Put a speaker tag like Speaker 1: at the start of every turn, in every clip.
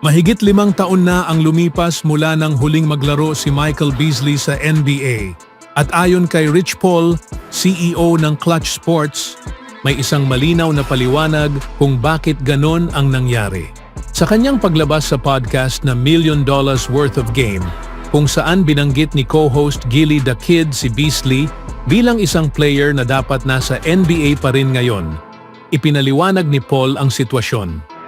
Speaker 1: Mahigit 5 taon na ang lumipas mula nang huling maglaro si Michael Beasley sa NBA. At ayon kay Rich Paul, CEO ng Clutch Sports, may isang malinaw na paliwanag kung bakit ganon ang nangyari. Sa kanyang paglabas sa podcast na $1 Million Worth of Game, kung saan binanggit ni co-host Gilly the Kid si Beasley bilang isang player na dapat nasa NBA pa rin ngayon, ipinaliwanag ni Paul ang sitwasyon.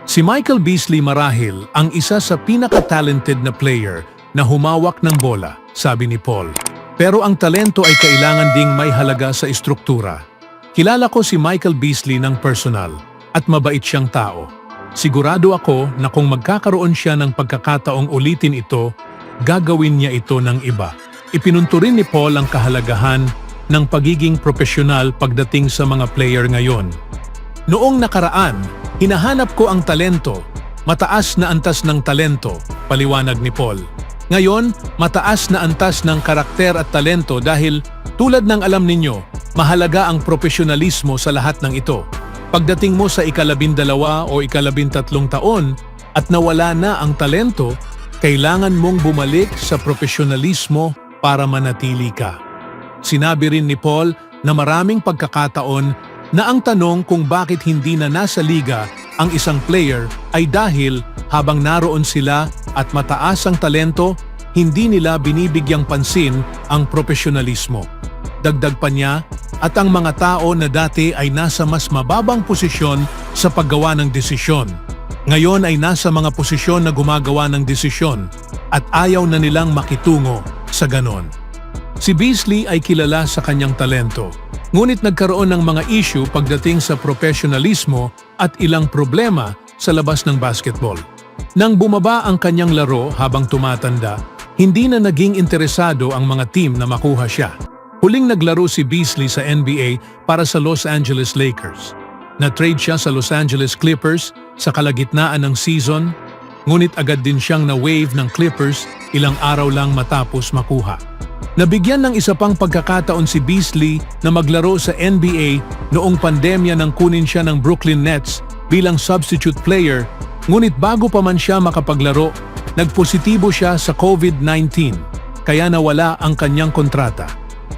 Speaker 1: Si Michael Beasley marahil ang isa sa pinaka-talented na player na humawak ng bola, sabi ni Paul. Pero ang talento ay kailangan ding may halaga sa istruktura. Kilala ko si Michael Beasley ng personal at mabait siyang tao. Sigurado ako na kung magkakaroon siya ng pagkakataong ulitin ito, gagawin niya ito ng iba. Ipinunto rin ni Paul ang kahalagahan ng pagiging profesional pagdating sa mga player ngayon. Noong nakaraan, hinahanap ko ang talento, mataas na antas ng talento, paliwanag ni Paul. Ngayon, mataas na antas ng karakter at talento dahil tulad ng alam ninyo, mahalaga ang profesionalismo sa lahat ng ito. Pagdating mo sa ika-12 o ika-13 taon at nawala na ang talento, kailangan mong bumalik sa profesionalismo para manatili ka. Sinabi rin ni Paul na maraming pagkakataon na ang tanong kung bakit hindi na nasa liga ang isang player ay dahil habang naroon sila at mataas ang talento, hindi nila binibigyang pansin ang profesionalismo. Dagdag pa niya, at ang mga tao na dati ay nasa mas mababang posisyon sa paggawa ng desisyon. Ngayon ay nasa mga posisyon na gumagawa ng desisyon at ayaw na nilang makitungo sa ganon. Si Beasley ay kilala sa kanyang talento. Ngunit nagkaroon ng mga issue pagdating sa profesionalismo at ilang problema sa labas ng basketball. Nang bumaba ang kanyang laro habang tumatanda, hindi na naging interesado ang mga team na makuha siya. Huling naglaro si Beasley sa NBA para sa Los Angeles Lakers. Na-trade siya sa Los Angeles Clippers sa kalagitnaan ng season, ngunit agad din siyang na-waive ng Clippers ilang araw lang matapos makuha. Nabigyan ng isa pang pagkakataon si Beasley na maglaro sa NBA noong pandemya nang kunin siya ng Brooklyn Nets bilang substitute player, ngunit bago pa man siya makapaglaro, nagpositibo siya sa COVID-19, kaya nawala ang kanyang kontrata.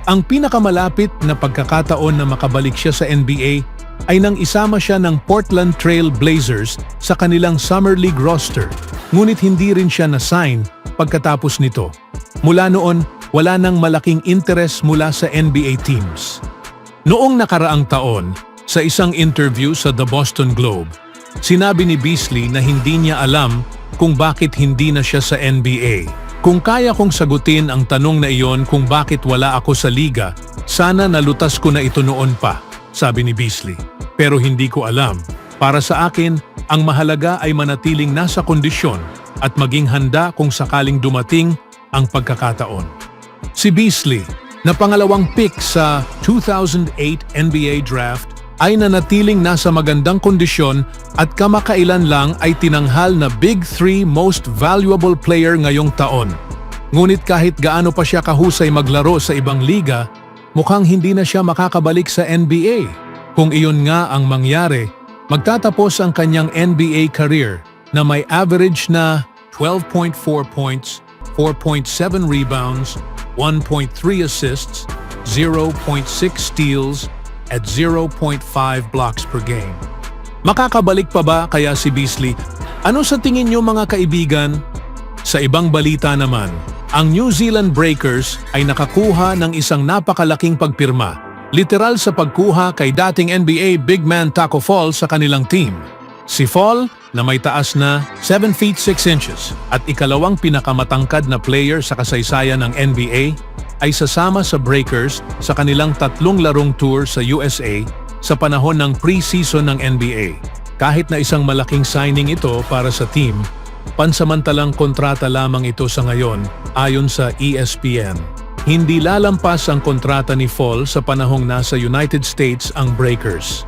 Speaker 1: Ang pinakamalapit na pagkakataon na makabalik siya sa NBA ay nang isama siya ng Portland Trail Blazers sa kanilang Summer League roster, ngunit hindi rin siya na-sign pagkatapos nito. Mula noon, wala nang malaking interes mula sa NBA teams. Noong nakaraang taon, sa isang interview sa The Boston Globe, sinabi ni Beasley na hindi niya alam kung bakit hindi na siya sa NBA. Kung kaya kong sagutin ang tanong na iyon kung bakit wala ako sa liga, sana nalutas ko na ito noon pa, sabi ni Beasley. Pero hindi ko alam. Para sa akin, ang mahalaga ay manatiling nasa kondisyon at maging handa kung sakaling dumating ang pagkakataon. Si Beasley, na pangalawang pick sa 2008 NBA Draft, ay nanatiling nasa magandang kondisyon at kamakailan lang ay tinanghal na Big 3 Most Valuable Player ngayong taon. Ngunit kahit gaano pa siya kahusay maglaro sa ibang liga, mukhang hindi na siya makakabalik sa NBA. Kung iyon nga ang mangyari, magtatapos ang kanyang NBA career na may average na 12.4 points, 4.7 rebounds, 1.3 assists, 0.6 steals, at 0.5 blocks per game. Makakabalik pa ba kaya si Beasley? Ano sa tingin niyo mga kaibigan? Sa ibang balita naman, ang New Zealand Breakers ay nakakuha ng isang napakalaking pagpirma, literal sa pagkuha kay dating NBA big man Tacko Fall sa kanilang team. Si Fall, na may taas na 7 feet 6 inches at ikalawang pinakamatangkad na player sa kasaysayan ng NBA, ay sasama sa Breakers sa kanilang 3 larong tour sa USA sa panahon ng pre-season ng NBA. Kahit na isang malaking signing ito para sa team, pansamantalang kontrata lamang ito sa ngayon ayon sa ESPN. Hindi lalampas ang kontrata ni Fall sa panahong nasa United States ang Breakers.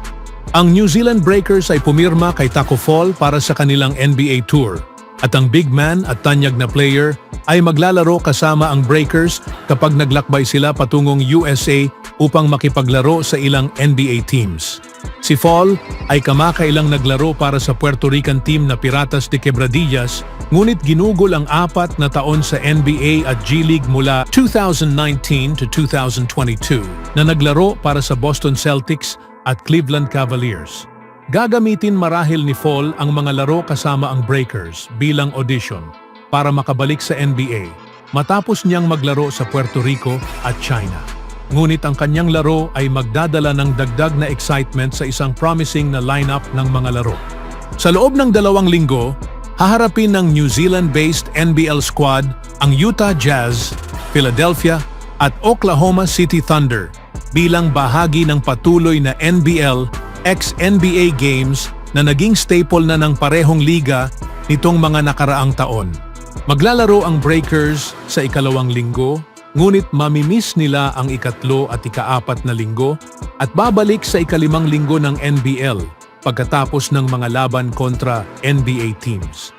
Speaker 1: Ang New Zealand Breakers ay pumirma kay Tacko Fall para sa kanilang NBA tour at ang big man at tanyag na player ay maglalaro kasama ang Breakers kapag naglakbay sila patungong USA upang makipaglaro sa ilang NBA teams. Si Fall ay kamakailang naglaro para sa Puerto Rican team na Piratas de Quebradillas, ngunit ginugol ang 4 na taon sa NBA at G League mula 2019 to 2022 na naglaro para sa Boston Celtics at Cleveland Cavaliers. Gagamitin marahil ni Fall ang mga laro kasama ang Breakers bilang audition para makabalik sa NBA matapos niyang maglaro sa Puerto Rico at China. Ngunit ang kanyang laro ay magdadala ng dagdag na excitement sa isang promising na lineup ng mga laro. Sa loob ng 2 linggo, haharapin ng New Zealand-based NBL squad ang Utah Jazz, Philadelphia at Oklahoma City Thunder bilang bahagi ng patuloy na NBL x-NBA games na naging staple na ng parehong liga nitong mga nakaraang taon. Maglalaro ang Breakers sa 2 linggo, ngunit mamimiss nila ang 3 at 4 na linggo at babalik sa 5 linggo ng NBL pagkatapos ng mga laban kontra NBA teams.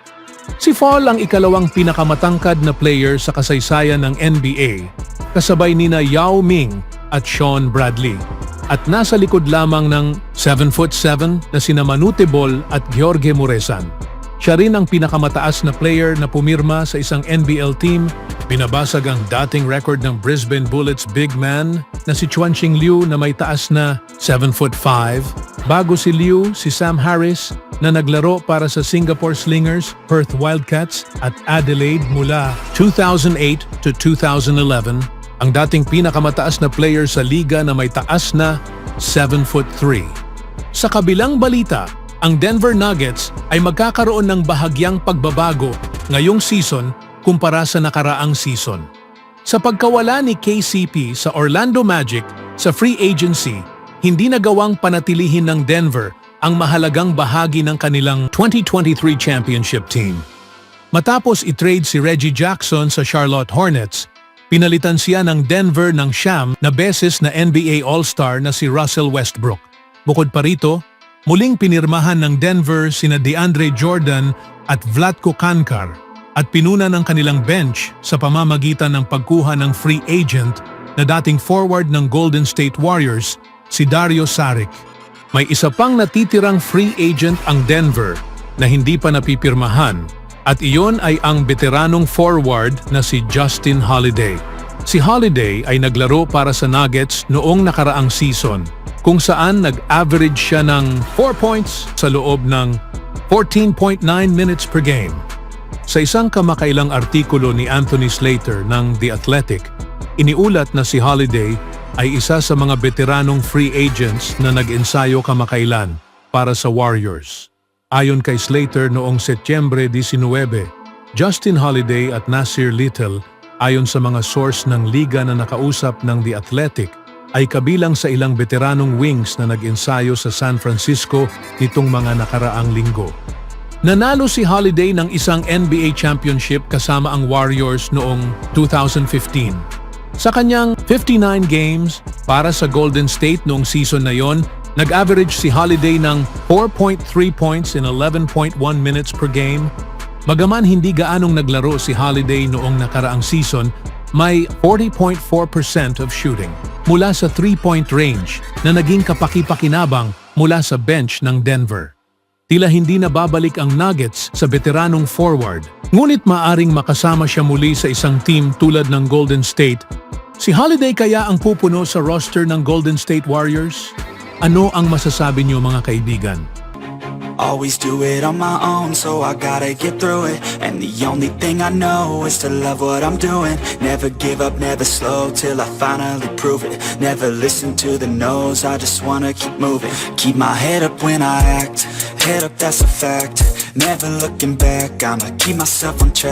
Speaker 1: Si Fall ang 2 pinakamatangkad na player sa kasaysayan ng NBA, kasabay nina Yao Ming at Shawn Bradley, at nasa likod lamang ng 7'7" na sina Manute Bol at Jorge Muresan. Siya rin ang pinakamataas na player na pumirma sa isang NBL team. Binabasag ang dating record ng Brisbane Bullets big man na si Chuanqing Liu na may taas na 7'5". Bago si Liu, si Sam Harris na naglaro para sa Singapore Slingers, Perth Wildcats at Adelaide mula 2008 to 2011, ang dating pinakamataas na player sa liga na may taas na 7'3". Sa kabilang balita, ang Denver Nuggets ay magkakaroon ng bahagyang pagbabago ngayong season kumpara sa nakaraang season. Sa pagkawala ni KCP sa Orlando Magic sa free agency, hindi nagawang panatilihin ng Denver ang mahalagang bahagi ng kanilang 2023 championship team. Matapos i-trade si Reggie Jackson sa Charlotte Hornets, pinalitan siya ng Denver ng siyam na beses na NBA All-Star na si Russell Westbrook. Bukod pa rito, muling pinirmahan ng Denver sina DeAndre Jordan at Vlatko Cancar at pinuna ng kanilang bench sa pamamagitan ng pagkuha ng free agent na dating forward ng Golden State Warriors, si Dario Saric. May isa pang natitirang free agent ang Denver na hindi pa napipirmahan at iyon ay ang veteranong forward na si Justin Holiday. Si Holiday ay naglaro para sa Nuggets noong nakaraang season, kung saan nag-average siya ng 4 points sa loob ng 14.9 minutes per game. Sa isang kamakailang artikulo ni Anthony Slater ng The Athletic, iniulat na si Holiday ay isa sa mga veteranong free agents na nag-ensayo kamakailan para sa Warriors. Ayon kay Slater noong Setyembre 19, Justin Holiday at Nasir Little, ayon sa mga source ng liga na nakausap ng The Athletic, ay kabilang sa ilang veteranong wings na nag-ensayo sa San Francisco nitong mga nakaraang linggo. Nanalo si Holiday ng isang NBA championship kasama ang Warriors noong 2015. Sa kanyang 59 games para sa Golden State noong season na yon, nag-average si Holiday ng 4.3 points in 11.1 minutes per game. Bagaman hindi gaanong naglaro si Holiday noong nakaraang season, may 40.4% of shooting mula sa 3-point range na naging kapaki-pakinabang mula sa bench ng Denver. Tila hindi na babalik ang Nuggets sa veteranong forward, ngunit maaring makasama siya muli sa isang team tulad ng Golden State. Si Holiday kaya ang pupuno sa roster ng Golden State Warriors? Ano ang masasabi niyo mga kaibigan?
Speaker 2: Always do it on my own, so I gotta get through it. And the only thing I know is to love what I'm doing. Never give up, never slow, till I finally prove it. Never listen to the no's, I just wanna keep moving. Keep my head up when I act, head up, that's a fact. Never looking back, I'ma keep myself on track.